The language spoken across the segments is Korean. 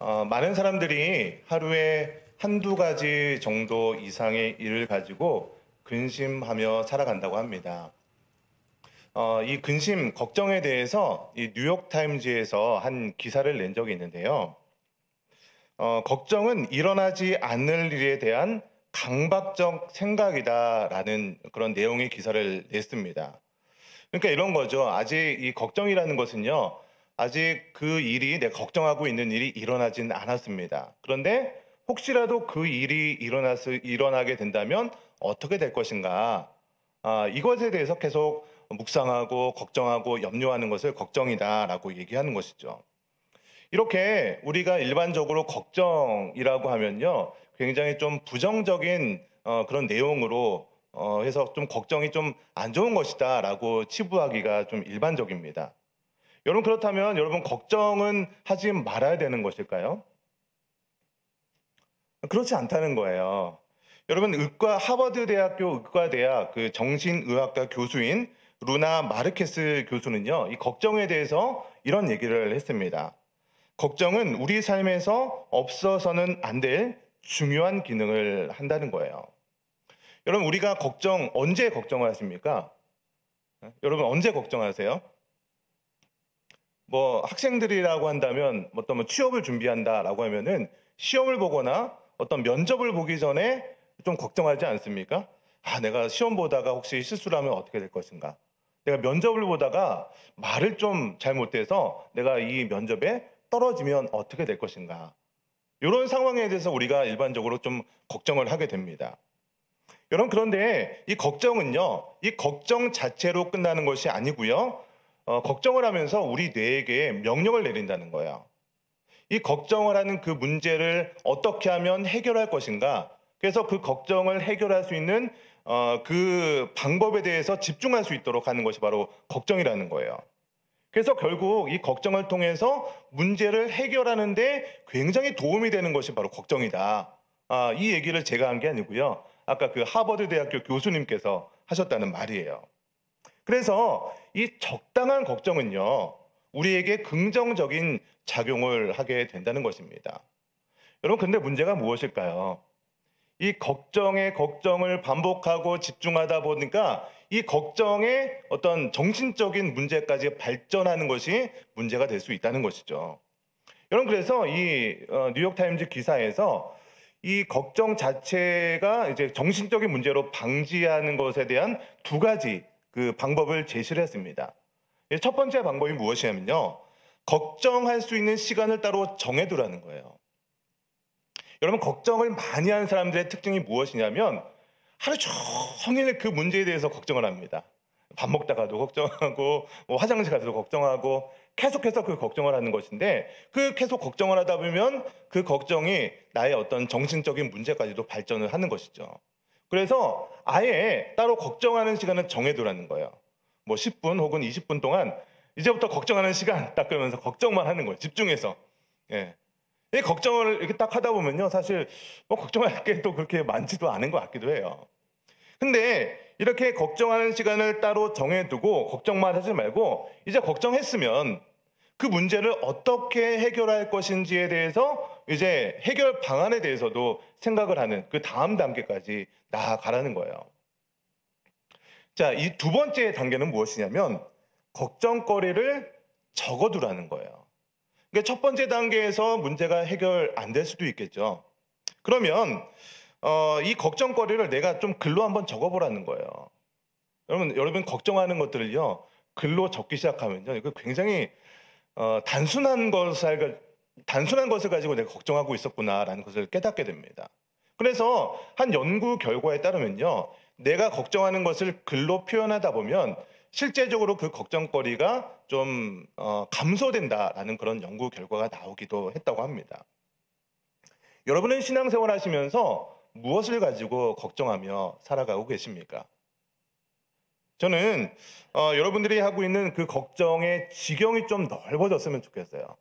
많은 사람들이 하루에 한두 가지 정도 이상의 일을 가지고 근심하며 살아간다고 합니다. 이 근심, 걱정에 대해서 이 뉴욕타임즈에서 한 기사를 낸 적이 있는데요. 걱정은 일어나지 않을 일에 대한 강박적 생각이다라는 그런 내용의 기사를 냈습니다. 그러니까 이런 거죠. 아직 이 걱정이라는 것은요, 아직 그 일이 내가 걱정하고 있는 일이 일어나진 않았습니다. 그런데 혹시라도 그 일이 일어나게 된다면 어떻게 될 것인가? 이것에 대해서 계속 묵상하고 걱정하고 염려하는 것을 걱정이다라고 얘기하는 것이죠. 이렇게 우리가 일반적으로 걱정이라고 하면요, 굉장히 좀 부정적인 그런 내용으로 해서 좀 걱정이 좀 안 좋은 것이다라고 치부하기가 좀 일반적입니다. 여러분 그렇다면 여러분 걱정은 하지 말아야 되는 것일까요? 그렇지 않다는 거예요. 여러분 하버드 대학교 의과대학 그 정신의학과 교수인 루나 마르케스 교수는요, 이 걱정에 대해서 이런 얘기를 했습니다. 걱정은 우리 삶에서 없어서는 안 될 중요한 기능을 한다는 거예요. 여러분 우리가 언제 걱정을 하십니까? 여러분 언제 걱정하세요? 뭐 학생들이라고 한다면 어떤 취업을 준비한다라고 하면은 시험을 보거나 어떤 면접을 보기 전에 좀 걱정하지 않습니까? 내가 시험 보다가 혹시 실수를 하면 어떻게 될 것인가? 내가 면접을 보다가 말을 좀 잘못해서 내가 이 면접에 떨어지면 어떻게 될 것인가? 이런 상황에 대해서 우리가 일반적으로 좀 걱정을 하게 됩니다. 여러분 그런데 이 걱정은요, 이 걱정 자체로 끝나는 것이 아니고요. 걱정을 하면서 우리 뇌에게 명령을 내린다는 거예요. 이 걱정을 하는 그 문제를 어떻게 하면 해결할 것인가? 그래서 그 걱정을 해결할 수 있는 그 방법에 대해서 집중할 수 있도록 하는 것이 바로 걱정이라는 거예요. 그래서 결국 이 걱정을 통해서 문제를 해결하는데 굉장히 도움이 되는 것이 바로 걱정이다. 이 얘기를 제가 한 게 아니고요. 아까 그 하버드 대학교 교수님께서 하셨다는 말이에요. 그래서 이 적당한 걱정은요, 우리에게 긍정적인 작용을 하게 된다는 것입니다. 여러분, 근데 문제가 무엇일까요? 이 걱정을 반복하고 집중하다 보니까 이 걱정의 어떤 정신적인 문제까지 발전하는 것이 문제가 될 수 있다는 것이죠. 여러분, 그래서 이 뉴욕타임즈 기사에서 이 걱정 자체가 이제 정신적인 문제로 방지하는 것에 대한 두 가지 그 방법을 제시를 했습니다. 첫 번째 방법이 무엇이냐면요, 걱정할 수 있는 시간을 따로 정해두라는 거예요. 여러분 걱정을 많이 하는 사람들의 특징이 무엇이냐면 하루 종일 그 문제에 대해서 걱정을 합니다. 밥 먹다가도 걱정하고 뭐 화장실 가서도 걱정하고 계속해서 그 걱정을 하는 것인데, 그 계속 걱정을 하다 보면 그 걱정이 나의 어떤 정신적인 문제까지도 발전을 하는 것이죠. 그래서 아예 따로 걱정하는 시간을 정해두라는 거예요. 뭐 10분 혹은 20분 동안 이제부터 걱정하는 시간 딱 그러면서 걱정만 하는 거예요. 집중해서. 예. 이 걱정을 이렇게 딱 하다 보면요, 사실 뭐 걱정할 게 또 그렇게 많지도 않은 것 같기도 해요. 근데 이렇게 걱정하는 시간을 따로 정해두고 걱정만 하지 말고 이제 걱정했으면 그 문제를 어떻게 해결할 것인지에 대해서 이제 해결 방안에 대해서도 생각을 하는 그 다음 단계까지 나아가라는 거예요. 자, 이 두 번째 단계는 무엇이냐면 걱정거리를 적어두라는 거예요. 그러니까 첫 번째 단계에서 문제가 해결 안 될 수도 있겠죠. 그러면 이 걱정거리를 내가 좀 글로 한번 적어보라는 거예요. 여러분 걱정하는 것들을요, 글로 적기 시작하면요, 이거 굉장히 단순한 것을 가지고 내가 걱정하고 있었구나라는 것을 깨닫게 됩니다. 그래서 한 연구 결과에 따르면요, 내가 걱정하는 것을 글로 표현하다 보면 실제적으로 그 걱정거리가 좀 감소된다라는 그런 연구 결과가 나오기도 했다고 합니다. 여러분은 신앙생활 하시면서 무엇을 가지고 걱정하며 살아가고 계십니까? 저는 여러분들이 하고 있는 그 걱정의 지경이 좀 넓어졌으면 좋겠어요.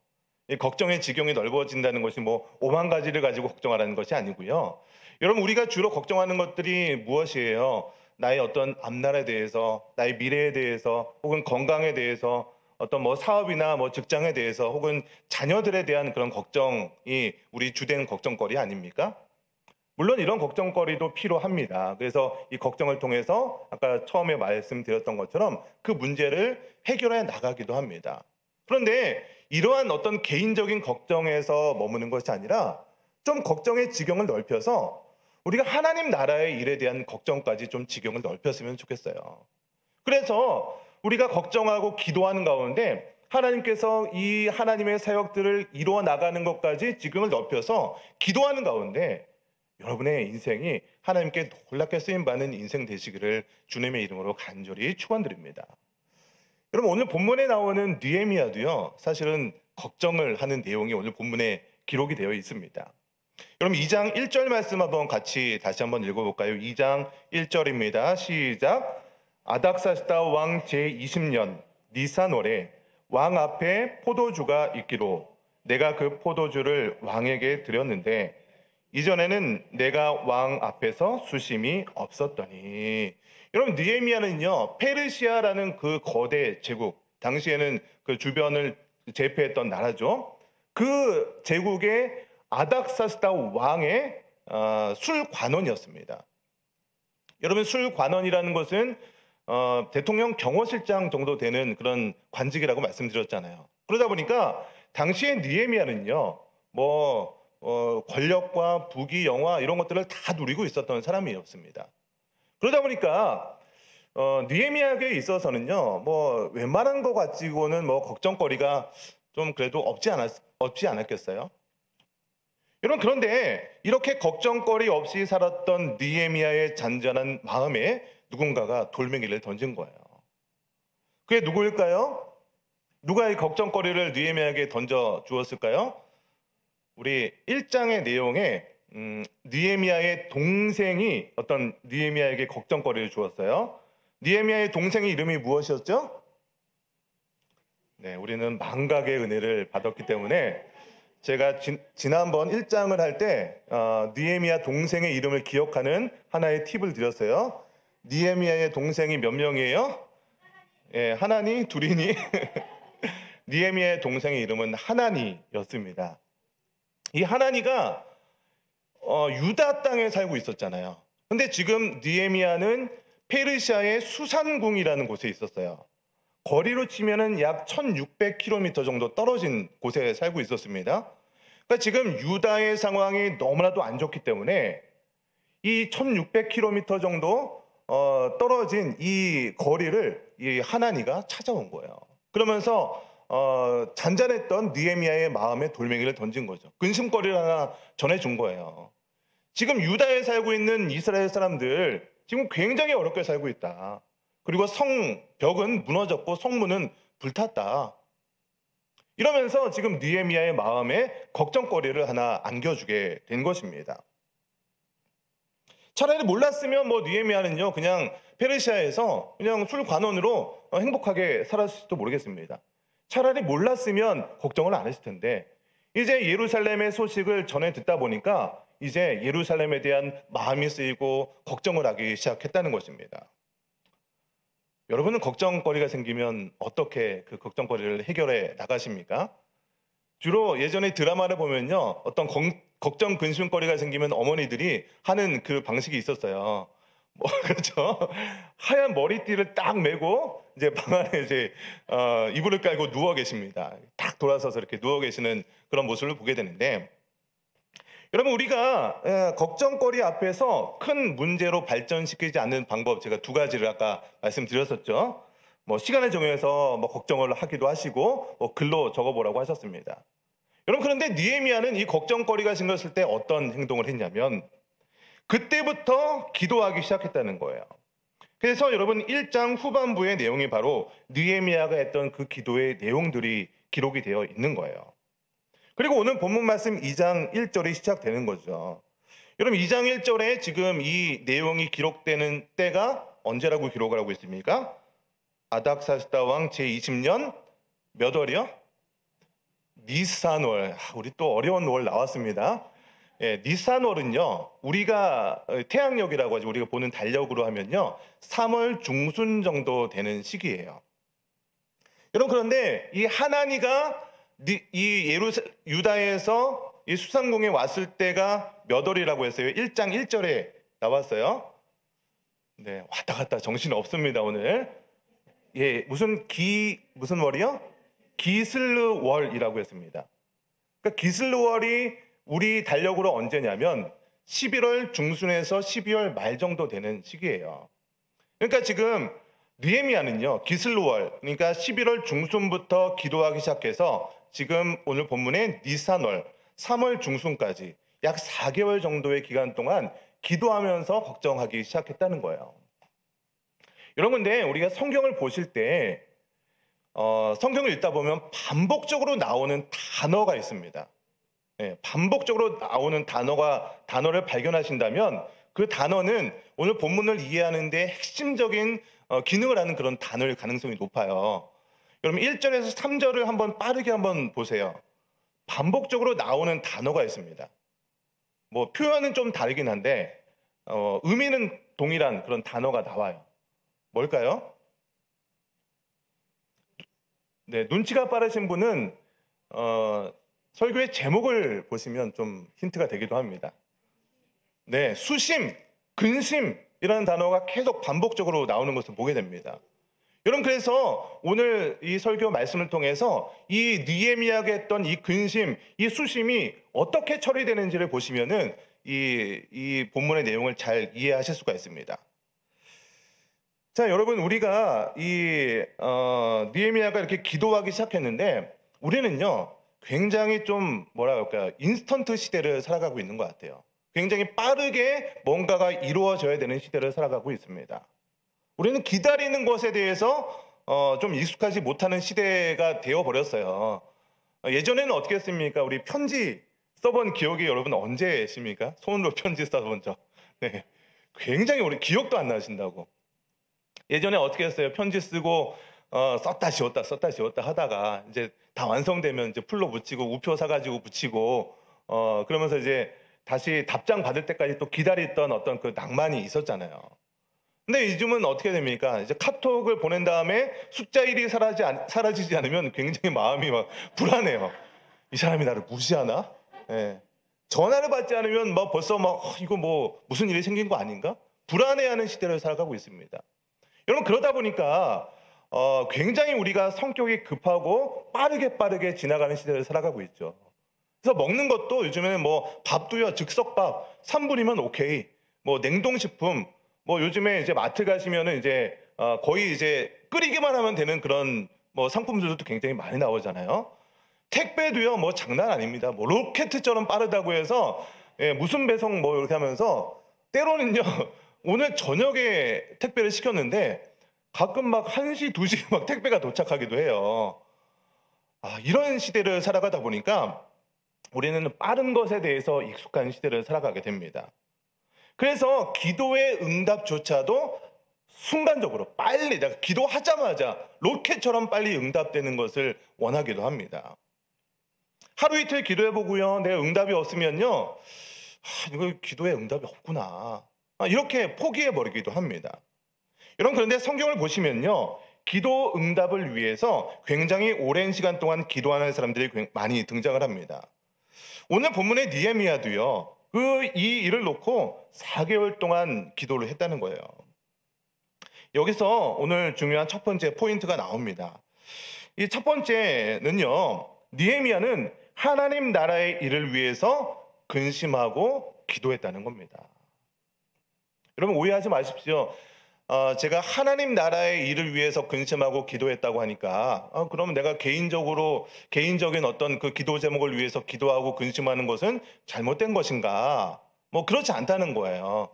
이 걱정의 지경이 넓어진다는 것이 뭐 5만 가지를 가지고 걱정하라는 것이 아니고요. 여러분 우리가 주로 걱정하는 것들이 무엇이에요? 나의 어떤 앞날에 대해서, 나의 미래에 대해서, 혹은 건강에 대해서, 어떤 뭐 사업이나 뭐 직장에 대해서 혹은 자녀들에 대한 그런 걱정이 우리 주된 걱정거리 아닙니까? 물론 이런 걱정거리도 필요합니다. 그래서 이 걱정을 통해서 아까 처음에 말씀드렸던 것처럼 그 문제를 해결해 나가기도 합니다. 그런데 이러한 어떤 개인적인 걱정에서 머무는 것이 아니라 좀 걱정의 지경을 넓혀서 우리가 하나님 나라의 일에 대한 걱정까지 좀 지경을 넓혔으면 좋겠어요. 그래서 우리가 걱정하고 기도하는 가운데 하나님께서 이 하나님의 사역들을 이루어 나가는 것까지 지경을 넓혀서 기도하는 가운데 여러분의 인생이 하나님께 놀랍게 쓰임받는 인생 되시기를 주님의 이름으로 간절히 축원드립니다. 여러분 오늘 본문에 나오는 느헤미야도요 사실은 걱정을 하는 내용이 오늘 본문에 기록이 되어 있습니다. 여러분 2장 1절 말씀 한번 같이 다시 한번 읽어볼까요? 2장 1절입니다. 시작. 아닥사스다 왕 제20년 니산월에 왕 앞에 포도주가 있기로 내가 그 포도주를 왕에게 드렸는데 이전에는 내가 왕 앞에서 수심이 없었더니. 여러분 느헤미야는요 페르시아라는 그 거대 제국, 당시에는 그 주변을 제패했던 나라죠. 그 제국의 아닥사스다 왕의 술관원이었습니다. 여러분 술관원이라는 것은 대통령 경호실장 정도 되는 그런 관직이라고 말씀드렸잖아요. 그러다 보니까 당시에 느헤미야는요 권력과 부귀 영화 이런 것들을 다 누리고 있었던 사람이었습니다. 그러다 보니까 느헤미야에게 있어서는요 웬만한 거 가지고는 걱정거리가 좀 그래도 없지 않았겠어요? 여러분 그런데 이렇게 걱정거리 없이 살았던 느헤미야의 잔잔한 마음에 누군가가 돌멩이를 던진 거예요. 그게 누구일까요? 누가 이 걱정거리를 느헤미야에게 던져 주었을까요? 우리 1장의 내용에 느헤미야의 동생이 어떤 느헤미야에게 걱정거리를 주었어요. 느헤미야의 동생의 이름이 무엇이었죠? 네, 우리는 망각의 은혜를 받았기 때문에 제가 지난번 1장을 할 때 느헤미야 동생의 이름을 기억하는 하나의 팁을 드렸어요. 느헤미야의 동생이 몇 명이에요? 예, 하나니, 둘이니? 느헤미야의 동생의 이름은 하나니였습니다. 이 하나니가 유다 땅에 살고 있었잖아요. 근데 지금 느헤미야는 페르시아의 수산궁이라는 곳에 있었어요. 거리로 치면은 약 1600km 정도 떨어진 곳에 살고 있었습니다. 그러니까 지금 유다의 상황이 너무나도 안 좋기 때문에 이 1600km 정도 떨어진 이 거리를 이 하나니가 찾아온 거예요. 그러면서 잔잔했던 느헤미야의 마음에 돌멩이를 던진 거죠. 근심거리를 하나 전해준 거예요. 지금 유다에 살고 있는 이스라엘 사람들 지금 굉장히 어렵게 살고 있다. 그리고 성벽은 무너졌고 성문은 불탔다. 이러면서 지금 느헤미야의 마음에 걱정거리를 하나 안겨주게 된 것입니다. 차라리 몰랐으면 느헤미야는요 그냥 페르시아에서 그냥 술관원으로 행복하게 살았을지도 모르겠습니다. 차라리 몰랐으면 걱정을 안 했을 텐데 이제 예루살렘의 소식을 전해 듣다 보니까 이제 예루살렘에 대한 마음이 쓰이고 걱정을 하기 시작했다는 것입니다. 여러분은 걱정거리가 생기면 어떻게 그 걱정거리를 해결해 나가십니까? 주로 예전에 드라마를 보면요 어떤 걱정 근심거리가 생기면 어머니들이 하는 그 방식이 있었어요. 그렇죠. 하얀 머리띠를 딱 메고 이제 방 안에 이제 이불을 깔고 누워 계십니다. 딱 돌아서서 이렇게 누워 계시는 그런 모습을 보게 되는데, 여러분 우리가 걱정거리 앞에서 큰 문제로 발전시키지 않는 방법 제가 두 가지를 아까 말씀드렸었죠. 시간을 정해서 걱정을 하기도 하시고 글로 적어보라고 하셨습니다. 여러분 그런데 느헤미야는 이 걱정거리가 생겼을 때 어떤 행동을 했냐면 그때부터 기도하기 시작했다는 거예요. 그래서 여러분 1장 후반부의 내용이 바로 느헤미야가 했던 그 기도의 내용들이 기록이 되어 있는 거예요. 그리고 오늘 본문 말씀 2장 1절이 시작되는 거죠. 여러분 2장 1절에 지금 이 내용이 기록되는 때가 언제라고 기록을 하고 있습니까? 아닥사스다 왕 제20년 몇 월이요? 니산월. 우리 또 어려운 월 나왔습니다. 니산월은요 우리가 태양력이라고 하죠. 우리가 보는 달력으로 하면요 3월 중순 정도 되는 시기예요. 여러분, 그런데 이 하나니가 유다에서 이 수상궁에 왔을 때가 몇 월이라고 했어요? 1장 1절에 나왔어요. 네, 왔다 갔다 정신 없습니다, 오늘. 예, 무슨 월이요? 기슬르월이라고 했습니다. 그러니까 기슬르월이 우리 달력으로 언제냐면 11월 중순에서 12월 말 정도 되는 시기예요. 그러니까 지금 느헤미야는요, 기슬르월, 그러니까 11월 중순부터 기도하기 시작해서 지금 오늘 본문의 니산월, 3월 중순까지 약 4개월 정도의 기간 동안 기도하면서 걱정하기 시작했다는 거예요. 여러분, 근데 우리가 성경을 보실 때 성경을 읽다 보면 반복적으로 나오는 단어가 있습니다. 네, 반복적으로 나오는 단어를 발견하신다면 그 단어는 오늘 본문을 이해하는 데 핵심적인 기능을 하는 그런 단어일 가능성이 높아요. 여러분, 1절에서 3절을 한번 빠르게 한번 보세요. 반복적으로 나오는 단어가 있습니다. 뭐 표현은 좀 다르긴 한데 의미는 동일한 그런 단어가 나와요. 뭘까요? 네, 눈치가 빠르신 분은 설교의 제목을 보시면 좀 힌트가 되기도 합니다. 네, 수심, 근심이라는 단어가 계속 반복적으로 나오는 것을 보게 됩니다. 여러분, 그래서 오늘 이 설교 말씀을 통해서 이 느헤미야가 했던 이 근심, 이 수심이 어떻게 처리되는지를 보시면은 이 본문의 내용을 잘 이해하실 수가 있습니다. 자, 여러분, 우리가 느헤미야가 이렇게 기도하기 시작했는데 우리는요, 굉장히 좀 인스턴트 시대를 살아가고 있는 것 같아요. 굉장히 빠르게 뭔가가 이루어져야 되는 시대를 살아가고 있습니다. 우리는 기다리는 것에 대해서 좀 익숙하지 못하는 시대가 되어버렸어요. 예전에는 어떻게 했습니까? 우리 편지 써본 기억이 여러분 언제십니까? 손으로 편지 써본 적. 네, 굉장히 우리 기억도 안 나신다고. 예전에 어떻게 했어요? 편지 쓰고 썼다 지웠다 하다가 이제 다 완성되면 이제 풀로 붙이고 우표 사가지고 붙이고 그러면서 이제 다시 답장 받을 때까지 또 기다렸던 어떤 그 낭만이 있었잖아요. 근데 요즘은 어떻게 됩니까? 이제 카톡을 보낸 다음에 숫자 1이 사라지지 않으면 굉장히 마음이 막 불안해요. 이 사람이 나를 무시하나? 네. 전화를 받지 않으면 벌써 이거 무슨 일이 생긴 거 아닌가? 불안해하는 시대를 살아가고 있습니다. 여러분, 그러다 보니까 굉장히 우리가 성격이 급하고 빠르게 지나가는 시대를 살아가고 있죠. 그래서 먹는 것도 요즘에는 밥도요, 즉석밥 3분이면 오케이. 냉동식품 요즘에 이제 마트 가시면은 이제 거의 이제 끓이기만 하면 되는 그런 상품들도 굉장히 많이 나오잖아요. 택배도요, 장난 아닙니다. 로켓처럼 빠르다고 해서 무슨 배송 이렇게 하면서 때로는요, 오늘 저녁에 택배를 시켰는데 가끔 1시, 2시 택배가 도착하기도 해요. 이런 시대를 살아가다 보니까 우리는 빠른 것에 대해서 익숙한 시대를 살아가게 됩니다. 그래서 기도의 응답조차도 순간적으로 빨리, 내가 기도하자마자 로켓처럼 빨리 응답되는 것을 원하기도 합니다. 하루 이틀 기도해보고요, 내가 응답이 없으면요, 이거 기도에 응답이 없구나, 이렇게 포기해버리기도 합니다. 여러분, 그런데 성경을 보시면요, 기도 응답을 위해서 굉장히 오랜 시간 동안 기도하는 사람들이 많이 등장을 합니다. 오늘 본문의 느헤미야도요, 이 일을 놓고 4개월 동안 기도를 했다는 거예요. 여기서 오늘 중요한 첫 번째 포인트가 나옵니다. 이 첫 번째는요, 느헤미야는 하나님 나라의 일을 위해서 근심하고 기도했다는 겁니다. 여러분, 오해하지 마십시오. 제가 하나님 나라의 일을 위해서 근심하고 기도했다고 하니까 그러면 내가 개인적인 어떤 그 기도 제목을 위해서 기도하고 근심하는 것은 잘못된 것인가? 그렇지 않다는 거예요.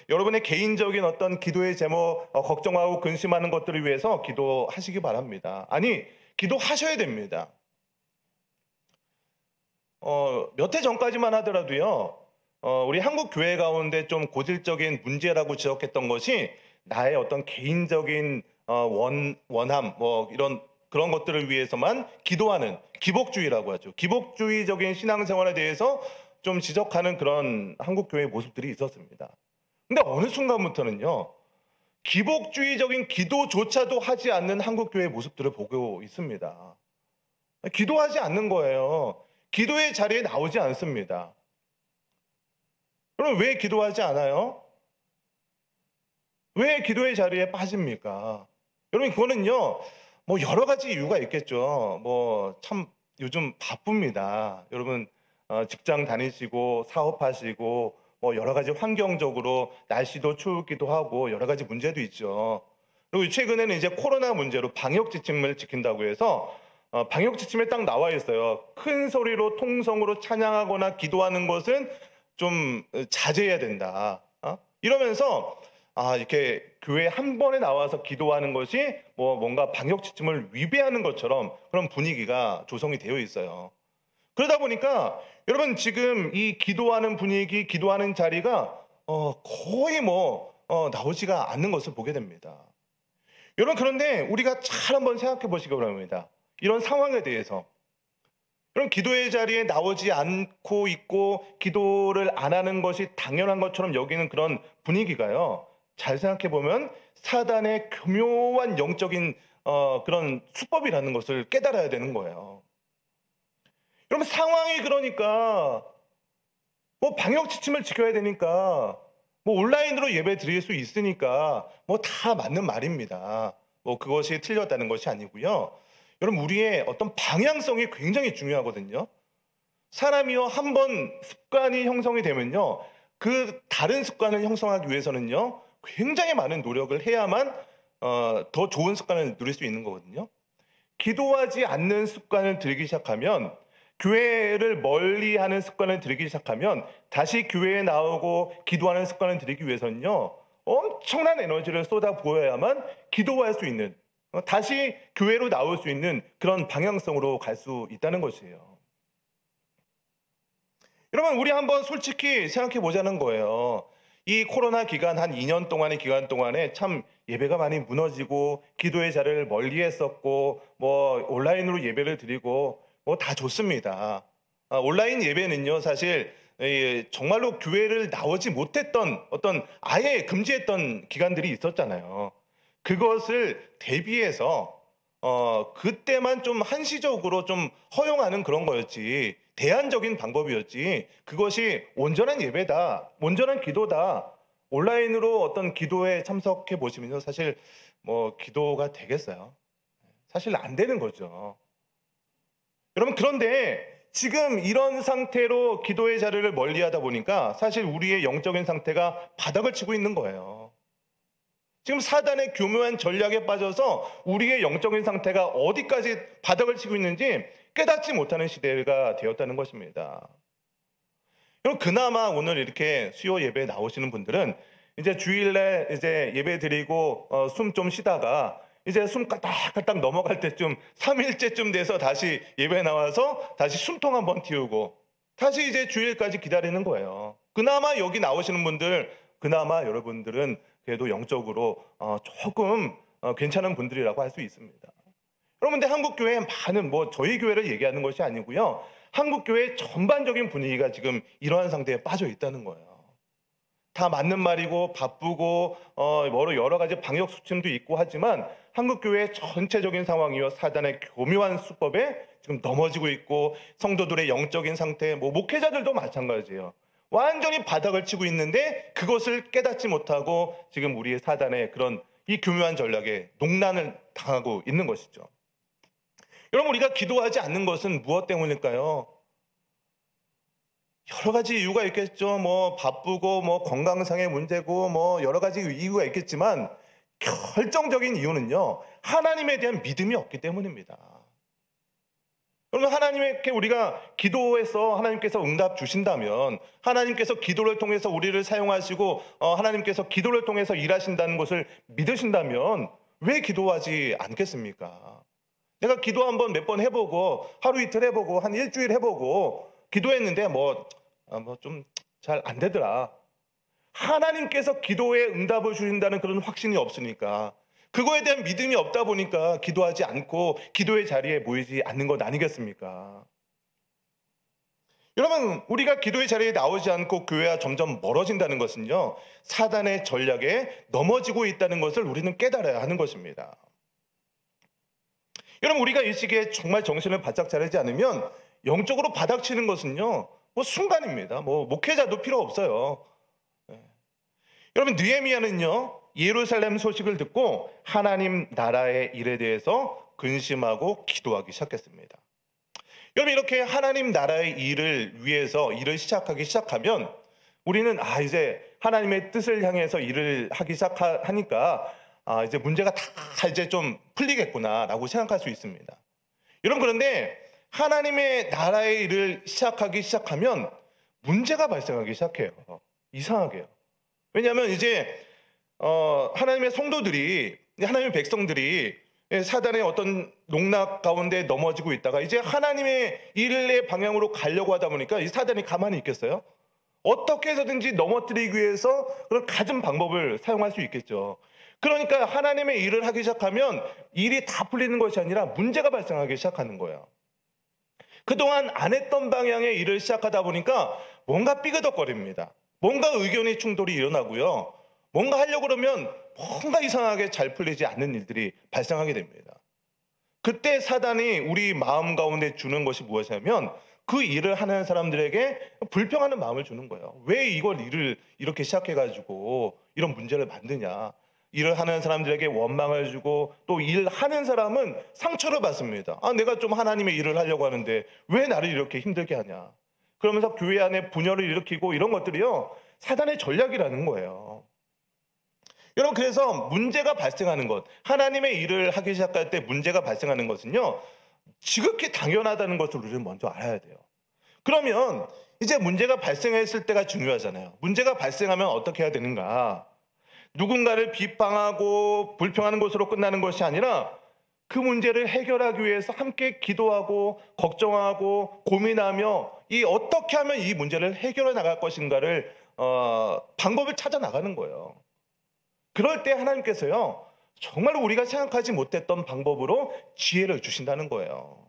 여러분의 개인적인 어떤 기도의 제목, 걱정하고 근심하는 것들을 위해서 기도하시기 바랍니다. 아니, 기도하셔야 됩니다. 몇 해 전까지만 하더라도요, 우리 한국 교회 가운데 좀 고질적인 문제라고 지적했던 것이 나의 어떤 개인적인 원함, 그런 것들을 위해서만 기도하는 기복주의라고 하죠. 기복주의적인 신앙생활에 대해서 좀 지적하는 그런 한국 교회의 모습들이 있었습니다. 근데 어느 순간부터는요, 기복주의적인 기도조차도 하지 않는 한국교회 모습들을 보고 있습니다. 기도하지 않는 거예요. 기도의 자리에 나오지 않습니다. 그럼 왜 기도하지 않아요? 왜 기도의 자리에 빠집니까? 여러분, 그거는요, 뭐 여러 가지 이유가 있겠죠. 뭐 참 요즘 바쁩니다. 여러분, 직장 다니시고 사업하시고 뭐 여러 가지 환경적으로 날씨도 추우기도 하고 여러 가지 문제도 있죠. 그리고 최근에는 이제 코로나 문제로 방역 지침을 지킨다고 해서 방역 지침에 딱 나와 있어요. 큰 소리로 통성으로 찬양하거나 기도하는 것은 좀 자제해야 된다. 이러면서 이렇게 교회 한 번에 나와서 기도하는 것이 뭐 뭔가 방역 지침을 위배하는 것처럼 그런 분위기가 조성이 되어 있어요. 그러다 보니까 여러분, 지금 이 기도하는 분위기, 기도하는 자리가 거의 나오지가 않는 것을 보게 됩니다. 여러분, 그런데 우리가 잘 한번 생각해 보시기 바랍니다. 이런 상황에 대해서. 그럼 기도의 자리에 나오지 않고 있고 기도를 안 하는 것이 당연한 것처럼 여기는 그런 분위기가요, 잘 생각해 보면 사단의 교묘한 영적인 그런 수법이라는 것을 깨달아야 되는 거예요. 여러분, 상황이 그러니까 뭐 방역 지침을 지켜야 되니까 뭐 온라인으로 예배 드릴 수 있으니까 뭐 다 맞는 말입니다. 뭐 그것이 틀렸다는 것이 아니고요. 여러분, 우리의 어떤 방향성이 굉장히 중요하거든요. 사람이요, 한번 습관이 형성이 되면요, 그 다른 습관을 형성하기 위해서는요, 굉장히 많은 노력을 해야만 더 좋은 습관을 누릴 수 있는 거거든요. 기도하지 않는 습관을 들이기 시작하면, 교회를 멀리하는 습관을 들이기 시작하면 다시 교회에 나오고 기도하는 습관을 들이기 위해서는요, 엄청난 에너지를 쏟아 부어야만 기도할 수 있는, 다시 교회로 나올 수 있는 그런 방향성으로 갈 수 있다는 것이에요. 여러분, 우리 한번 솔직히 생각해 보자는 거예요. 이 코로나 기간, 한 2년 동안의 기간 동안에 참 예배가 많이 무너지고 기도의 자리를 멀리 했었고 뭐 온라인으로 예배를 드리고 뭐 다 좋습니다. 온라인 예배는요, 사실 정말로 교회를 나오지 못했던, 어떤 아예 금지했던 기간들이 있었잖아요. 그것을 대비해서 그때만 좀 한시적으로 좀 허용하는 그런 거였지, 대안적인 방법이었지, 그것이 온전한 예배다, 온전한 기도다, 온라인으로 어떤 기도에 참석해 보시면요, 사실 뭐 기도가 되겠어요? 사실 안 되는 거죠. 여러분, 그런데 지금 이런 상태로 기도의 자리를 멀리하다 보니까 사실 우리의 영적인 상태가 바닥을 치고 있는 거예요. 지금 사단의 교묘한 전략에 빠져서 우리의 영적인 상태가 어디까지 바닥을 치고 있는지 깨닫지 못하는 시대가 되었다는 것입니다. 그럼 그나마 오늘 이렇게 수요 예배에 나오시는 분들은 이제 주일에 이제 예배 드리고 숨 좀 쉬다가 이제 숨 까딱까딱 넘어갈 때쯤 3일째쯤 돼서 다시 예배에 나와서 다시 숨통 한번 틔우고 다시 이제 주일까지 기다리는 거예요. 그나마 여기 나오시는 분들, 그나마 여러분들은 그래도 영적으로 조금 괜찮은 분들이라고 할 수 있습니다. 여러분, 근데 한국교회 많은, 뭐 저희 교회를 얘기하는 것이 아니고요, 한국교회 전반적인 분위기가 지금 이러한 상태에 빠져 있다는 거예요. 다 맞는 말이고 바쁘고 여러 가지 방역 수침도 있고 하지만 한국교회 전체적인 상황이요, 사단의 교묘한 수법에 지금 넘어지고 있고 성도들의 영적인 상태, 뭐 목회자들도 마찬가지예요. 완전히 바닥을 치고 있는데 그것을 깨닫지 못하고 지금 우리의 사단의 그런 이 교묘한 전략에 농난을 당하고 있는 것이죠. 여러분, 우리가 기도하지 않는 것은 무엇 때문일까요? 여러 가지 이유가 있겠죠. 뭐 바쁘고 뭐 건강상의 문제고 뭐 여러 가지 이유가 있겠지만 결정적인 이유는요, 하나님에 대한 믿음이 없기 때문입니다. 그러면 하나님께 우리가 기도해서 하나님께서 응답 주신다면, 하나님께서 기도를 통해서 우리를 사용하시고 하나님께서 기도를 통해서 일하신다는 것을 믿으신다면 왜 기도하지 않겠습니까? 내가 기도 한번 몇 번 해보고 하루 이틀 해보고 한 일주일 해보고 기도했는데 뭐 좀 잘 안 되더라. 하나님께서 기도에 응답을 주신다는 그런 확신이 없으니까, 그거에 대한 믿음이 없다 보니까 기도하지 않고 기도의 자리에 모이지 않는 것 아니겠습니까? 여러분, 우리가 기도의 자리에 나오지 않고 교회와 점점 멀어진다는 것은요, 사단의 전략에 넘어지고 있다는 것을 우리는 깨달아야 하는 것입니다. 여러분, 우리가 이 시기에 정말 정신을 바짝 차리지 않으면 영적으로 바닥치는 것은요, 순간입니다. 목회자도 필요 없어요. 여러분, 느헤미야는요, 예루살렘 소식을 듣고 하나님 나라의 일에 대해서 근심하고 기도하기 시작했습니다. 여러분, 이렇게 하나님 나라의 일을 위해서 일을 시작하면 우리는 이제 하나님의 뜻을 향해서 일을 하기 시작하니까 이제 문제가 다 이제 좀 풀리겠구나라고 생각할 수 있습니다. 여러분, 그런데 하나님의 나라의 일을 시작하면 문제가 발생하기 시작해요. 이상하게요. 왜냐하면 이제 하나님의 성도들이, 하나님의 백성들이 사단의 어떤 농락 가운데 넘어지고 있다가 이제 하나님의 일의 방향으로 가려고 하다 보니까 이 사단이 가만히 있겠어요? 어떻게 해서든지 넘어뜨리기 위해서 그런 갖은 방법을 사용할 수 있겠죠. 그러니까 하나님의 일을 하기 시작하면 일이 다 풀리는 것이 아니라 문제가 발생하기 시작하는 거예요. 그동안 안 했던 방향의 일을 시작하다 보니까 뭔가 삐그덕거립니다. 뭔가 의견의 충돌이 일어나고요. 뭔가 하려고 그러면 뭔가 이상하게 잘 풀리지 않는 일들이 발생하게 됩니다. 그때 사단이 우리 마음 가운데 주는 것이 무엇이냐면 그 일을 하는 사람들에게 불평하는 마음을 주는 거예요. 왜 일을 이렇게 시작해가지고 이런 문제를 만드냐. 일을 하는 사람들에게 원망을 주고 또 일하는 사람은 상처를 받습니다. 내가 좀 하나님의 일을 하려고 하는데 왜 나를 이렇게 힘들게 하냐. 그러면서 교회 안에 분열을 일으키고 이런 것들이요, 사단의 전략이라는 거예요. 여러분, 그래서 문제가 발생하는 것, 하나님의 일을 하기 시작할 때 문제가 발생하는 것은요, 지극히 당연하다는 것을 우리는 먼저 알아야 돼요. 그러면 이제 문제가 발생했을 때가 중요하잖아요. 문제가 발생하면 어떻게 해야 되는가? 누군가를 비방하고 불평하는 것으로 끝나는 것이 아니라 그 문제를 해결하기 위해서 함께 기도하고 걱정하고 고민하며 어떻게 하면 이 문제를 해결해 나갈 것인가를 방법을 찾아 나가는 거예요. 그럴 때 하나님께서요, 정말 우리가 생각하지 못했던 방법으로 지혜를 주신다는 거예요.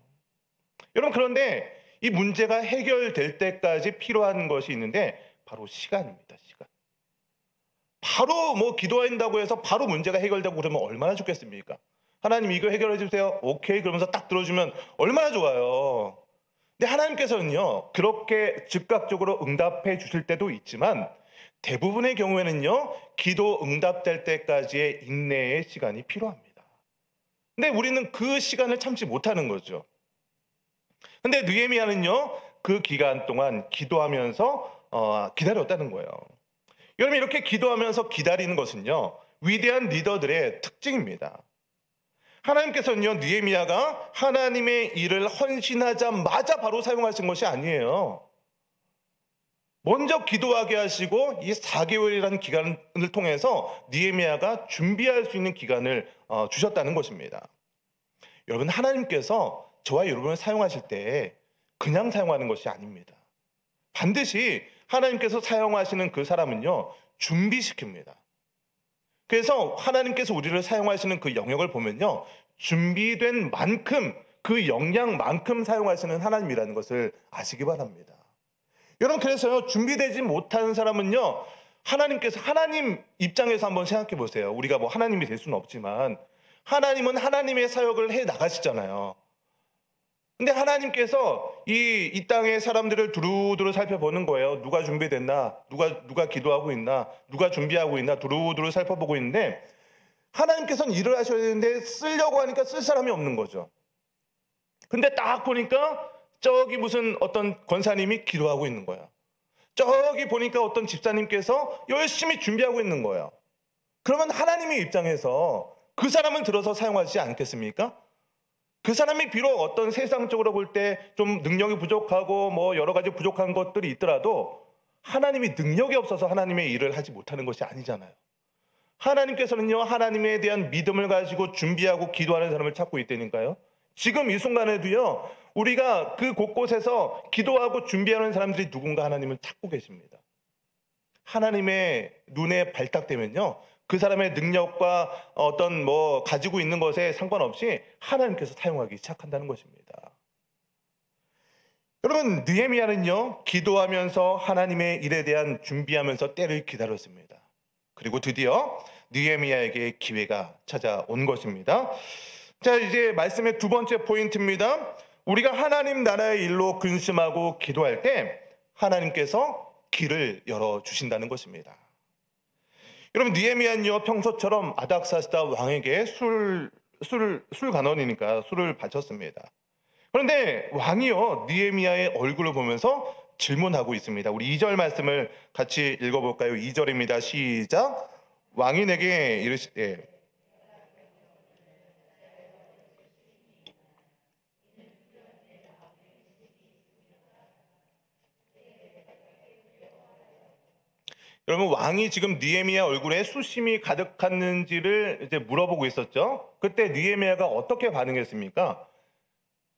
여러분, 그런데 이 문제가 해결될 때까지 필요한 것이 있는데 바로 시간입니다. 시간. 바로 기도한다고 해서 바로 문제가 해결되고 그러면 얼마나 좋겠습니까? 하나님 이거 해결해 주세요. 오케이. 그러면서 딱 들어주면 얼마나 좋아요. 근데 하나님께서는요, 그렇게 즉각적으로 응답해 주실 때도 있지만 대부분의 경우에는요, 기도 응답될 때까지의 인내의 시간이 필요합니다. 근데 우리는 그 시간을 참지 못하는 거죠. 근데 느헤미야는요, 그 기간 동안 기도하면서 기다렸다는 거예요. 여러분, 이렇게 기도하면서 기다리는 것은요, 위대한 리더들의 특징입니다. 하나님께서는요, 느헤미야가 하나님의 일을 헌신하자마자 바로 사용하신 것이 아니에요. 먼저 기도하게 하시고 이 4개월이라는 기간을 통해서 느헤미야가 준비할 수 있는 기간을 주셨다는 것입니다. 여러분, 하나님께서 저와 여러분을 사용하실 때 그냥 사용하는 것이 아닙니다. 반드시 하나님께서 사용하시는 그 사람은요, 준비시킵니다. 그래서 하나님께서 우리를 사용하시는 그 영역을 보면요, 준비된 만큼, 그 역량만큼 사용하시는 하나님이라는 것을 아시기 바랍니다. 여러분, 그래서요, 준비되지 못한 사람은요, 하나님 입장에서 한번 생각해 보세요. 우리가 하나님이 될 수는 없지만 하나님은 하나님의 사역을 해 나가시잖아요. 근데 하나님께서 이 땅의 사람들을 두루두루 살펴보는 거예요. 누가 준비됐나? 누가 기도하고 있나? 누가 준비하고 있나? 두루두루 살펴보고 있는데 하나님께서는 일을 하셔야 되는데 쓰려고 하니까 쓸 사람이 없는 거죠. 근데 딱 보니까 저기 무슨 어떤 권사님이 기도하고 있는 거야. 저기 보니까 어떤 집사님께서 열심히 준비하고 있는 거예요. 그러면 하나님의 입장에서 그 사람을 들어서 사용하지 않겠습니까? 그 사람이 비록 어떤 세상적으로 볼 때 좀 능력이 부족하고 여러 가지 부족한 것들이 있더라도 하나님이 능력이 없어서 하나님의 일을 하지 못하는 것이 아니잖아요. 하나님께서는요, 하나님에 대한 믿음을 가지고 준비하고 기도하는 사람을 찾고 있다니까요. 지금 이 순간에도요, 우리가 그 곳곳에서 기도하고 준비하는 사람들이 누군가 하나님을 찾고 계십니다. 하나님의 눈에 발탁되면요, 그 사람의 능력과 어떤 가지고 있는 것에 상관없이 하나님께서 사용하기 시작한다는 것입니다. 여러분, 느헤미야는요, 기도하면서 하나님의 일에 대한 준비하면서 때를 기다렸습니다. 그리고 드디어 느헤미야에게 기회가 찾아온 것입니다. 자, 이제 말씀의 두 번째 포인트입니다. 우리가 하나님 나라의 일로 근심하고 기도할 때 하나님께서 길을 열어주신다는 것입니다. 여러분, 느헤미야는요, 평소처럼 아닥사스다 왕에게 술관원이니까 술을 바쳤습니다. 그런데 왕이요, 느헤미야의 얼굴을 보면서 질문하고 있습니다. 우리 2절 말씀을 같이 읽어볼까요? 2절입니다. 시작. 왕이 내게 이르시되, 여러분, 왕이 지금 느헤미야 얼굴에 수심이 가득했는지를 이제 물어보고 있었죠. 그때 느헤미야가 어떻게 반응했습니까?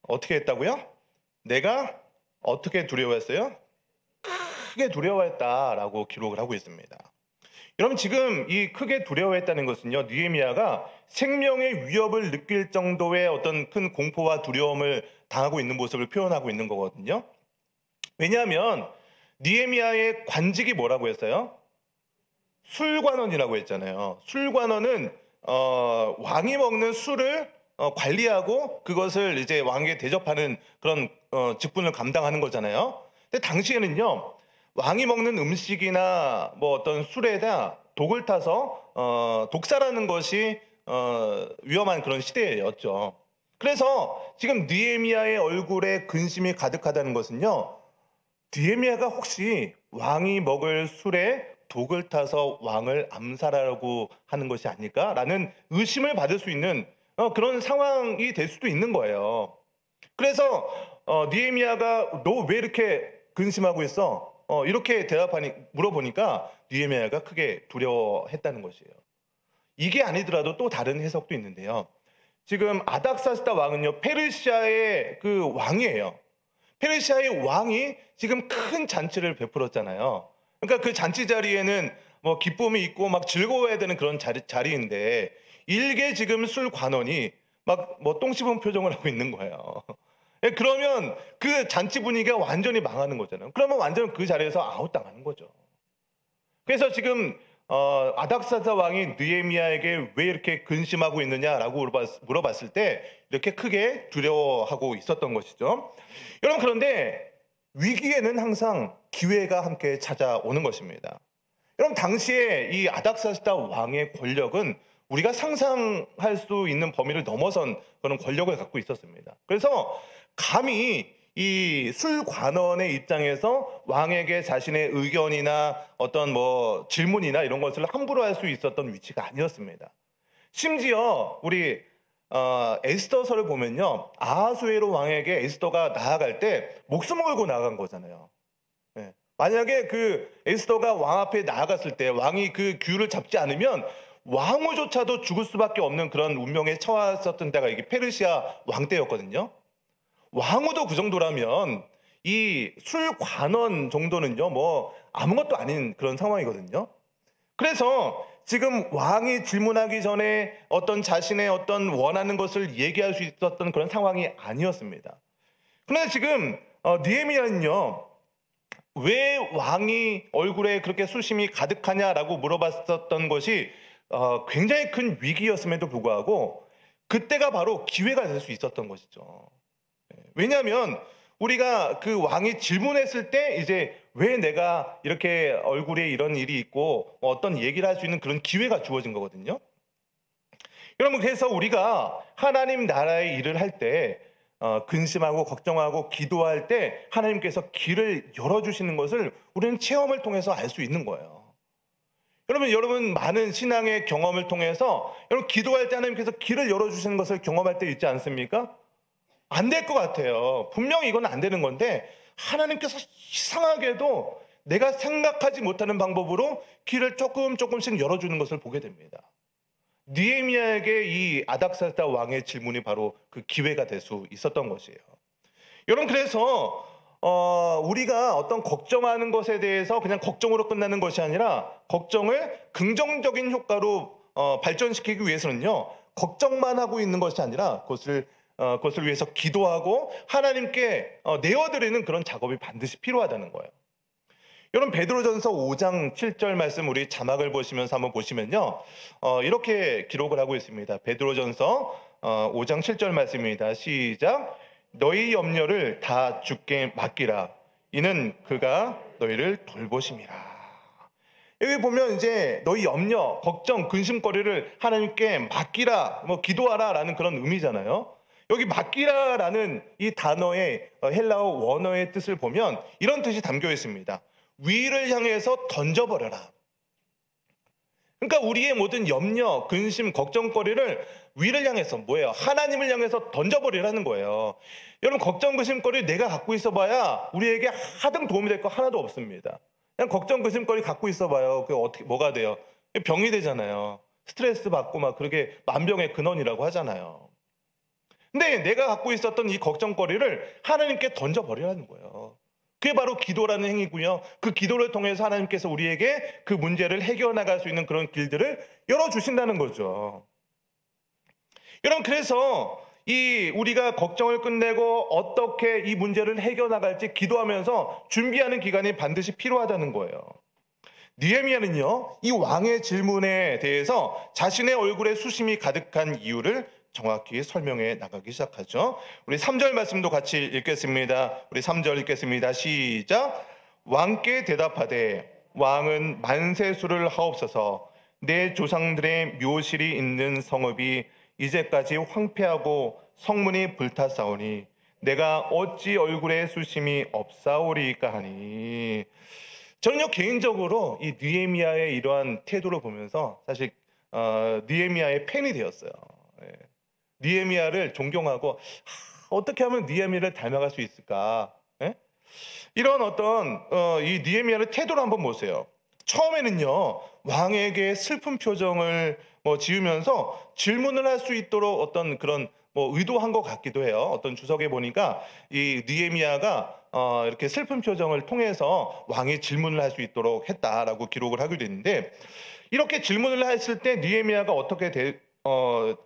어떻게 했다고요? 내가 어떻게 두려워했어요? 크게 두려워했다라고 기록을 하고 있습니다. 여러분, 지금 이 크게 두려워했다는 것은요, 느헤미야가 생명의 위협을 느낄 정도의 어떤 큰 공포와 두려움을 당하고 있는 모습을 표현하고 있는 거거든요. 왜냐하면 느헤미야의 관직이 뭐라고 했어요? 술관원이라고 했잖아요. 술관원은 왕이 먹는 술을 관리하고 그것을 이제 왕에게 대접하는 그런 직분을 감당하는 거잖아요. 근데 당시에는요, 왕이 먹는 음식이나 뭐 어떤 술에다 독을 타서 독살하는 것이 위험한 그런 시대였죠. 그래서 지금 느헤미야의 얼굴에 근심이 가득하다는 것은요, 느헤미야가 혹시 왕이 먹을 술에 독을 타서 왕을 암살하려고 하는 것이 아닐까라는 의심을 받을 수 있는 그런 상황이 될 수도 있는 거예요. 그래서 느헤미야가 너 왜 이렇게 근심하고 있어? 이렇게 물어보니까 느헤미야가 크게 두려워했다는 것이에요. 이게 아니더라도 또 다른 해석도 있는데요. 지금 아닥사스다 왕은요, 페르시아의 그 왕이에요. 페르시아의 왕이 지금 큰 잔치를 베풀었잖아요. 그러니까 그 잔치 자리에는 뭐 기쁨이 있고 막 즐거워야 되는 그런 자리인데 일개 지금 술 관원이 막 뭐 똥 씹은 표정을 하고 있는 거예요. 그러면 그 잔치 분위기가 완전히 망하는 거잖아요. 그러면 완전 그 자리에서 아웃당하는 거죠. 그래서 지금 아닥사스다 왕이 느헤미야에게 왜 이렇게 근심하고 있느냐라고 물어봤을 때 이렇게 크게 두려워하고 있었던 것이죠. 여러분, 그런데 위기에는 항상 기회가 함께 찾아오는 것입니다. 여러분, 당시에 이 아닥사스다 왕의 권력은 우리가 상상할 수 있는 범위를 넘어선 그런 권력을 갖고 있었습니다. 그래서 감히 이 술관원의 입장에서 왕에게 자신의 의견이나 어떤 뭐 질문이나 이런 것을 함부로 할 수 있었던 위치가 아니었습니다. 심지어 우리 에스더서를 보면요, 아하수에로 왕에게 에스더가 나아갈 때 목숨을 걸고 나아간 거잖아요. 네. 만약에 그 에스더가 왕 앞에 나아갔을 때 왕이 그 규를 잡지 않으면 왕후조차도 죽을 수밖에 없는 그런 운명에 처했었던 때가 이게 페르시아 왕 때였거든요. 왕후도 그 정도라면 이 술관원 정도는요, 뭐 아무것도 아닌 그런 상황이거든요. 그래서 지금 왕이 질문하기 전에 어떤 자신의 어떤 원하는 것을 얘기할 수 있었던 그런 상황이 아니었습니다. 그런데 지금 느헤미야는요, 왜 왕이 얼굴에 그렇게 수심이 가득하냐라고 물어봤었던 것이 굉장히 큰 위기였음에도 불구하고 그때가 바로 기회가 될 수 있었던 것이죠. 왜냐하면 우리가 그 왕이 질문했을 때 이제 왜 내가 이렇게 얼굴에 이런 일이 있고 어떤 얘기를 할 수 있는 그런 기회가 주어진 거거든요. 여러분, 그래서 우리가 하나님 나라의 일을 할 때 근심하고 걱정하고 기도할 때 하나님께서 길을 열어주시는 것을 우리는 체험을 통해서 알 수 있는 거예요. 여러분 많은 신앙의 경험을 통해서 여러분 기도할 때 하나님께서 길을 열어주시는 것을 경험할 때 있지 않습니까? 안 될 것 같아요. 분명히 이건 안 되는 건데 하나님께서 이상하게도 내가 생각하지 못하는 방법으로 길을 조금씩 열어주는 것을 보게 됩니다. 느헤미야에게 이 아닥사스다 왕의 질문이 바로 그 기회가 될 수 있었던 것이에요. 여러분, 그래서 우리가 어떤 걱정하는 것에 대해서 그냥 걱정으로 끝나는 것이 아니라 걱정을 긍정적인 효과로 발전시키기 위해서는요, 걱정만 하고 있는 것이 아니라 그것을 것을 위해서 기도하고 하나님께 내어드리는 그런 작업이 반드시 필요하다는 거예요. 여러분, 베드로전서 5장 7절 말씀 우리 자막을 보시면서 한번 보시면요, 이렇게 기록을 하고 있습니다. 베드로전서 5장 7절 말씀입니다. 시작. 너희 염려를 다 주께 맡기라. 이는 그가 너희를 돌보심이라. 여기 보면 이제 너희 염려, 걱정, 근심거리를 하나님께 맡기라, 기도하라 라는 그런 의미잖아요. 여기 맡기라라는 이 단어의 헬라어 원어의 뜻을 보면 이런 뜻이 담겨 있습니다. 위를 향해서 던져버려라. 그러니까 우리의 모든 염려, 근심, 걱정거리를 위를 향해서 뭐예요? 하나님을 향해서 던져버리라는 거예요. 여러분, 걱정, 근심거리 내가 갖고 있어봐야 우리에게 하등 도움이 될 거 하나도 없습니다. 그냥 걱정, 근심거리 갖고 있어봐요. 그게 어떻게 뭐가 돼요? 병이 되잖아요. 스트레스 받고 막 그렇게 만병의 근원이라고 하잖아요. 근데 내가 갖고 있었던 이 걱정거리를 하나님께 던져버리라는 거예요. 그게 바로 기도라는 행위고요. 그 기도를 통해서 하나님께서 우리에게 그 문제를 해결나갈 수 있는 그런 길들을 열어주신다는 거죠. 여러분, 그래서 우리가 걱정을 끝내고 어떻게 이 문제를 해결나갈지 기도하면서 준비하는 기간이 반드시 필요하다는 거예요. 느헤미야는요, 이 왕의 질문에 대해서 자신의 얼굴에 수심이 가득한 이유를 정확히 설명해 나가기 시작하죠. 우리 3절 말씀도 같이 읽겠습니다. 우리 3절 읽겠습니다. 시작. 왕께 대답하되 왕은 만세수를 하옵소서. 내 조상들의 묘실이 있는 성읍이 이제까지 황폐하고 성문이 불탔사오니 내가 어찌 얼굴에 수심이 없사오리까 하니. 저는요, 개인적으로 이 느헤미야의 이러한 태도를 보면서 사실 느헤미야의 팬이 되었어요. 느헤미야를 존경하고 어떻게 하면 느헤미야를 닮아갈 수 있을까? 이런 어떤 이 느헤미야의 태도를 한번 보세요. 처음에는요, 왕에게 슬픈 표정을 지으면서 질문을 할 수 있도록 어떤 그런 의도한 것 같기도 해요. 어떤 주석에 보니까 이 느헤미야가 이렇게 슬픈 표정을 통해서 왕이 질문을 할 수 있도록 했다라고 기록을 하기도 했는데, 이렇게 질문을 했을 때 느헤미야가 어떻게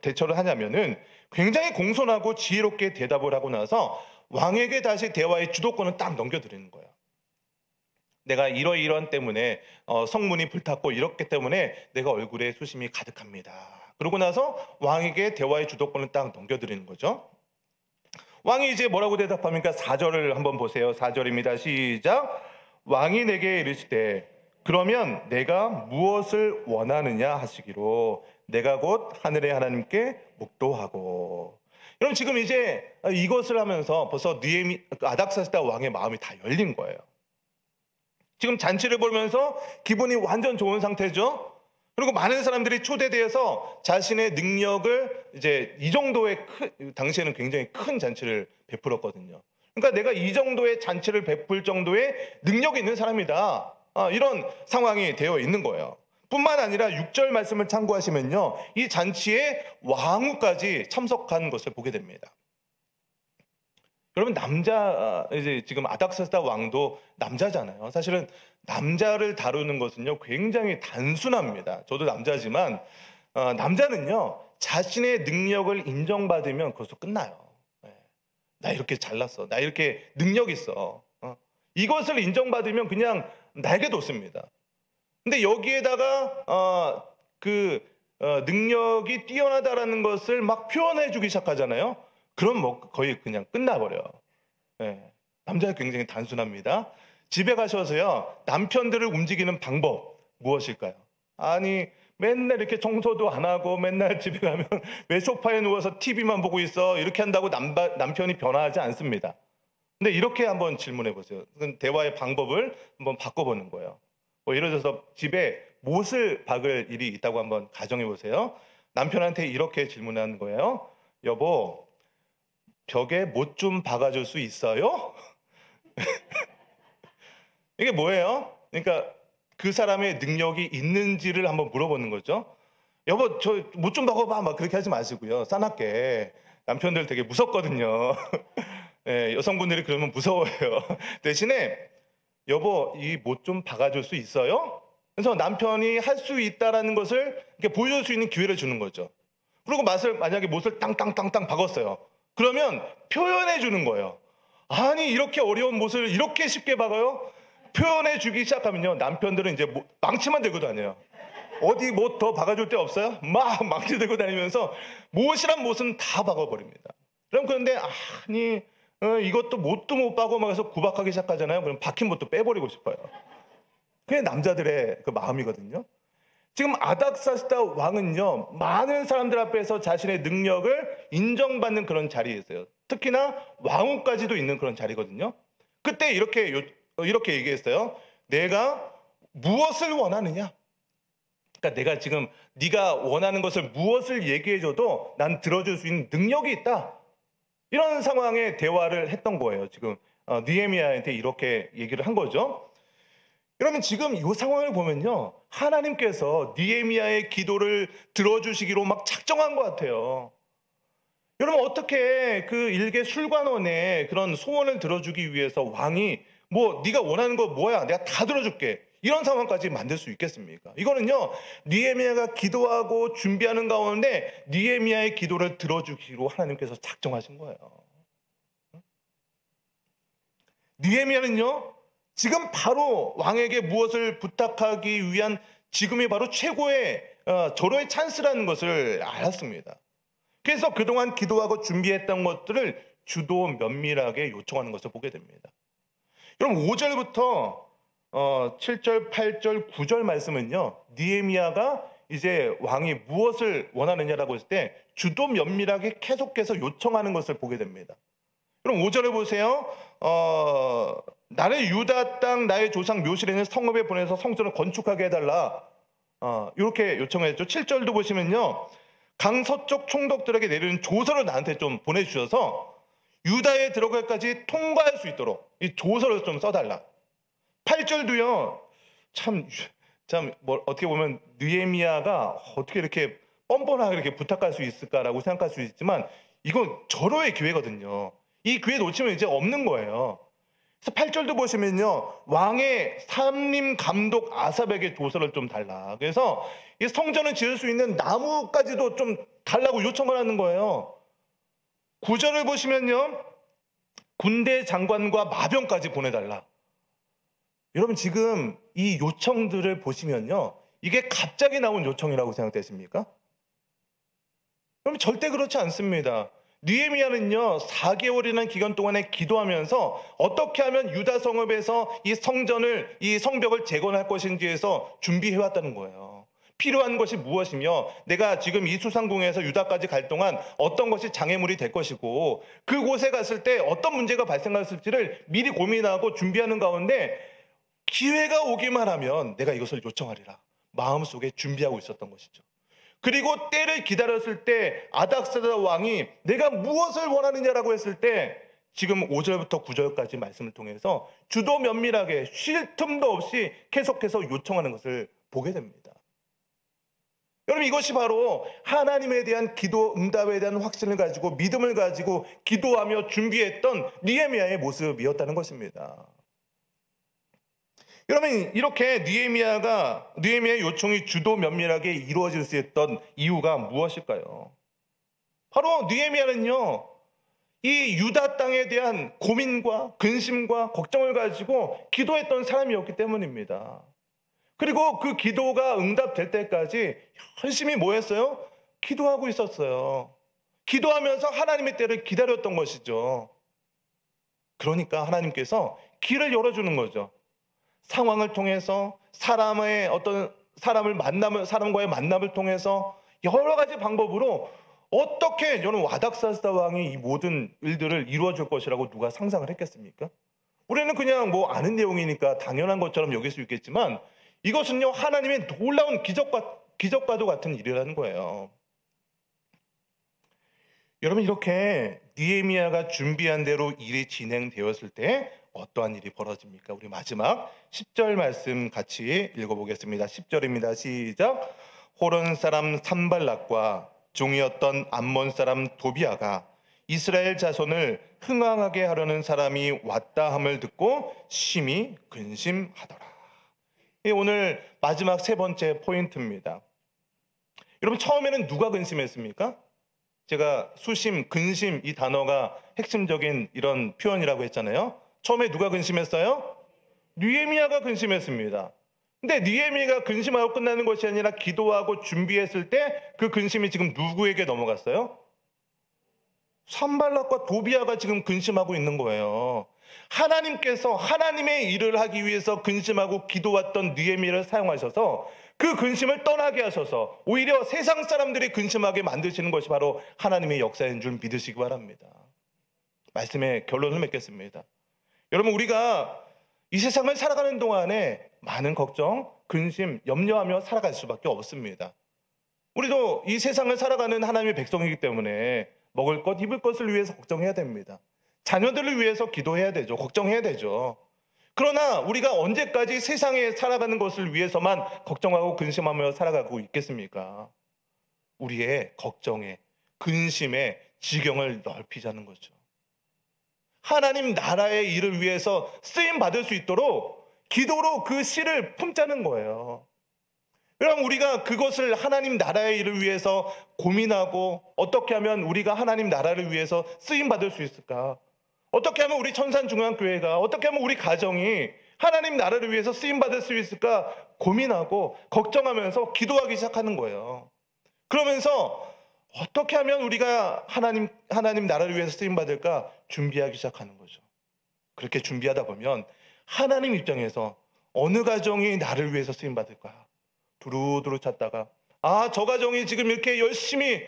대처를 하냐면은 굉장히 공손하고 지혜롭게 대답을 하고 나서 왕에게 다시 대화의 주도권을 딱 넘겨드리는 거예요. 내가 이러이러한 때문에 성문이 불탔고 이렇기 때문에 내가 얼굴에 수심이 가득합니다. 그러고 나서 왕에게 대화의 주도권을 딱 넘겨드리는 거죠. 왕이 이제 뭐라고 대답합니까? 4절을 한번 보세요. 4절입니다. 시작. 왕이 내게 이르시되 그러면 내가 무엇을 원하느냐 하시기로 내가 곧 하늘의 하나님께 묵도하고. 여러분, 지금 이제 이것을 하면서 벌써 아닥사스다 왕의 마음이 다 열린 거예요. 지금 잔치를 보면서 기분이 완전 좋은 상태죠. 그리고 많은 사람들이 초대되어서 자신의 능력을 이제 이 정도의 당시에는 굉장히 큰 잔치를 베풀었거든요. 그러니까 내가 이 정도의 잔치를 베풀 정도의 능력이 있는 사람이다. 이런 상황이 되어 있는 거예요. 뿐만 아니라 6절 말씀을 참고하시면요, 이 잔치에 왕후까지 참석한 것을 보게 됩니다. 여러분, 이제 지금 아닥사스다 왕도 남자잖아요. 사실은 남자를 다루는 것은요, 굉장히 단순합니다. 저도 남자지만 남자는요, 자신의 능력을 인정받으면 그것도 끝나요. 나 이렇게 잘났어. 나 이렇게 능력 있어. 이것을 인정받으면 그냥 날개 돋습니다. 근데 여기에다가 능력이 뛰어나다라는 것을 막 표현해주기 시작하잖아요. 그럼 거의 그냥 끝나버려. 남자가 굉장히 단순합니다. 집에 가셔서요, 남편들을 움직이는 방법 무엇일까요? 아니, 맨날 이렇게 청소도 안 하고 맨날 집에 가면 왜 소파에 누워서 TV만 보고 있어? 이렇게 한다고 남편이 변화하지 않습니다. 근데 이렇게 한번 질문해 보세요. 대화의 방법을 한번 바꿔보는 거예요. 예를 들어서 집에 못을 박을 일이 있다고 한번 가정해 보세요. 남편한테 이렇게 질문하는 거예요. 여보, 벽에 못 좀 박아줄 수 있어요? 이게 뭐예요? 그러니까 그 사람의 능력이 있는지를 한번 물어보는 거죠. 여보, 저 못 좀 박아봐. 막 그렇게 하지 마시고요. 싸납게. 남편들 되게 무섭거든요. 여성분들이 그러면 무서워요. 대신에 여보, 이 못 좀 박아줄 수 있어요? 그래서 남편이 할 수 있다라는 것을 이렇게 보여줄 수 있는 기회를 주는 거죠. 그리고 만약에 못을 땅땅땅땅 박았어요. 그러면 표현해 주는 거예요. 아니 이렇게 어려운 못을 이렇게 쉽게 박아요? 표현해 주기 시작하면요, 남편들은 이제 망치만 들고 다녀요. 어디 못 더 박아줄 데 없어요? 막 망치 들고 다니면서 못이란 못은 다 박아버립니다. 그럼 그런데 아니 이것도 못도 못 박고 막 해서 구박하기 시작하잖아요. 그럼 박힌 못도 빼버리고 싶어요. 그게 남자들의 그 마음이거든요. 지금 아닥사스다 왕은요, 많은 사람들 앞에서 자신의 능력을 인정받는 그런 자리에 있어요. 특히나 왕후까지도 있는 그런 자리거든요. 그때 이렇게 얘기했어요. 내가 무엇을 원하느냐? 그러니까 내가 지금 네가 원하는 것을 무엇을 얘기해줘도 난 들어줄 수 있는 능력이 있다. 이런 상황에 대화를 했던 거예요. 지금 느헤미야한테 이렇게 얘기를 한 거죠. 그러면 지금 이 상황을 보면요, 하나님께서 느헤미야의 기도를 들어주시기로 막 작정한 것 같아요. 여러분, 어떻게 그 일개 술관원의 그런 소원을 들어주기 위해서 왕이 뭐 네가 원하는 거 뭐야, 내가 다 들어줄게, 이런 상황까지 만들 수 있겠습니까? 이거는요, 느헤미야가 기도하고 준비하는 가운데 느헤미야의 기도를 들어주기로 하나님께서 작정하신 거예요. 느헤미야는요, 지금 바로 왕에게 무엇을 부탁하기 위한 지금이 바로 최고의 절호의 찬스라는 것을 알았습니다. 그래서 그동안 기도하고 준비했던 것들을 주도 면밀하게 요청하는 것을 보게 됩니다. 여러분, 5절부터 7절, 8절, 9절 말씀은요, 느헤미야가 이제 왕이 무엇을 원하느냐라고 했을 때 주도 면밀하게 계속해서 요청하는 것을 보게 됩니다. 그럼 5절을 보세요. 나를 유다 땅 나의 조상 묘실에 있는 성읍에 보내서 성전을 건축하게 해달라. 이렇게 요청했죠. 7절도 보시면요, 강 서쪽 총독들에게 내리는 조서를 나한테 좀 보내주셔서 유다에 들어갈까지 통과할 수 있도록 이 조서를 좀 써달라. 8절도요, 어떻게 보면 느헤미야가 어떻게 이렇게 뻔뻔하게 이렇게 부탁할 수 있을까라고 생각할 수 있지만 이건 절호의 기회거든요. 이 기회 놓치면 이제 없는 거예요. 그래서 8절도 보시면요, 왕의 삼림 감독 아삽에게 조서를 좀 달라. 그래서 이 성전을 지을 수 있는 나무까지도 좀 달라고 요청을 하는 거예요. 9절을 보시면요, 군대 장관과 마병까지 보내달라. 여러분, 지금 이 요청들을 보시면요, 이게 갑자기 나온 요청이라고 생각되십니까? 여러분, 절대 그렇지 않습니다. 느헤미야는요, 4개월이라는 기간 동안에 기도하면서 어떻게 하면 유다 성읍에서 이 성전을, 이 성벽을 재건할 것인지에서 준비해왔다는 거예요. 필요한 것이 무엇이며 내가 지금 이 수상궁에서 유다까지 갈 동안 어떤 것이 장애물이 될 것이고 그곳에 갔을 때 어떤 문제가 발생했을지를 미리 고민하고 준비하는 가운데 기회가 오기만 하면 내가 이것을 요청하리라 마음속에 준비하고 있었던 것이죠. 그리고 때를 기다렸을 때 아닥사다 왕이 내가 무엇을 원하느냐라고 했을 때 지금 5절부터 9절까지 말씀을 통해서 주도 면밀하게 쉴 틈도 없이 계속해서 요청하는 것을 보게 됩니다. 여러분, 이것이 바로 하나님에 대한 기도 응답에 대한 확신을 가지고 믿음을 가지고 기도하며 준비했던 느헤미야의 모습이었다는 것입니다. 여러분, 이렇게 느헤미야의 요청이 주도 면밀하게 이루어질 수 있던 이유가 무엇일까요? 바로 느헤미야는요, 이 유다 땅에 대한 고민과 근심과 걱정을 가지고 기도했던 사람이었기 때문입니다. 그리고 그 기도가 응답될 때까지 열심히 뭐 했어요? 기도하고 있었어요. 기도하면서 하나님의 때를 기다렸던 것이죠. 그러니까 하나님께서 길을 열어주는 거죠. 상황을 통해서 사람과의 만남을 통해서 여러 가지 방법으로 어떻게 저는 아닥사스다 왕이 이 모든 일들을 이루어줄 것이라고 누가 상상을 했겠습니까? 우리는 그냥 뭐 아는 내용이니까 당연한 것처럼 여길 수 있겠지만 이것은요, 하나님의 놀라운 기적과도 같은 일이라는 거예요. 여러분, 이렇게 느헤미야가 준비한 대로 일이 진행되었을 때 어떠한 일이 벌어집니까? 우리 마지막 10절 말씀 같이 읽어보겠습니다. 10절입니다. 시작. 호론 사람 산발락과 종이었던 암몬 사람 도비아가 이스라엘 자손을 흥황하게 하려는 사람이 왔다 함을 듣고 심히 근심하더라. 오늘 마지막 세 번째 포인트입니다. 여러분, 처음에는 누가 근심했습니까? 제가 수심, 근심 이 단어가 핵심적인 이런 표현이라고 했잖아요. 처음에 누가 근심했어요? 느헤미야가 근심했습니다. 근데 느헤미야가 근심하고 끝나는 것이 아니라 기도하고 준비했을 때 그 근심이 지금 누구에게 넘어갔어요? 산발락과 도비아가 지금 근심하고 있는 거예요. 하나님께서 하나님의 일을 하기 위해서 근심하고 기도했던 느헤미야를 사용하셔서 그 근심을 떠나게 하셔서 오히려 세상 사람들이 근심하게 만드시는 것이 바로 하나님의 역사인 줄 믿으시기 바랍니다. 말씀의 결론을 맺겠습니다. 여러분, 우리가 이 세상을 살아가는 동안에 많은 걱정, 근심, 염려하며 살아갈 수밖에 없습니다. 우리도 이 세상을 살아가는 하나님의 백성이기 때문에 먹을 것, 입을 것을 위해서 걱정해야 됩니다. 자녀들을 위해서 기도해야 되죠. 걱정해야 되죠. 그러나 우리가 언제까지 세상에 살아가는 것을 위해서만 걱정하고 근심하며 살아가고 있겠습니까? 우리의 걱정에, 근심에 지경을 넓히자는 거죠. 하나님 나라의 일을 위해서 쓰임 받을 수 있도록 기도로 그 씨를 품자는 거예요. 그럼 우리가 그것을 하나님 나라의 일을 위해서 고민하고 어떻게 하면 우리가 하나님 나라를 위해서 쓰임 받을 수 있을까? 어떻게 하면 우리 천산중앙교회가, 어떻게 하면 우리 가정이 하나님 나라를 위해서 쓰임 받을 수 있을까 고민하고 걱정하면서 기도하기 시작하는 거예요. 그러면서 어떻게 하면 우리가 하나님 나라를 위해서 쓰임 받을까 준비하기 시작하는 거죠. 그렇게 준비하다 보면 하나님 입장에서 어느 가정이 나를 위해서 쓰임 받을까 두루두루 찾다가 저 가정이 지금 이렇게 열심히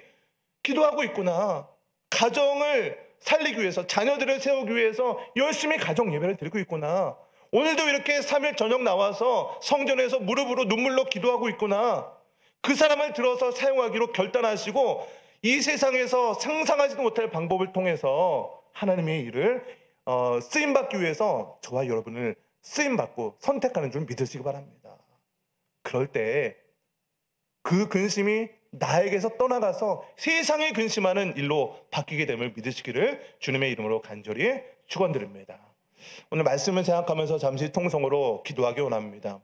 기도하고 있구나. 가정을 살리기 위해서, 자녀들을 세우기 위해서 열심히 가정 예배를 드리고 있구나. 오늘도 이렇게 3일 저녁 나와서 성전에서 무릎으로 눈물로 기도하고 있구나. 그 사람을 들어서 사용하기로 결단하시고 이 세상에서 상상하지도 못할 방법을 통해서 하나님의 일을 쓰임받기 위해서 저와 여러분을 쓰임받고 선택하는 줄 믿으시기 바랍니다. 그럴 때 그 근심이 나에게서 떠나가서 세상에 근심하는 일로 바뀌게 됨을 믿으시기를 주님의 이름으로 간절히 축원드립니다. 오늘 말씀을 생각하면서 잠시 통성으로 기도하기 원합니다.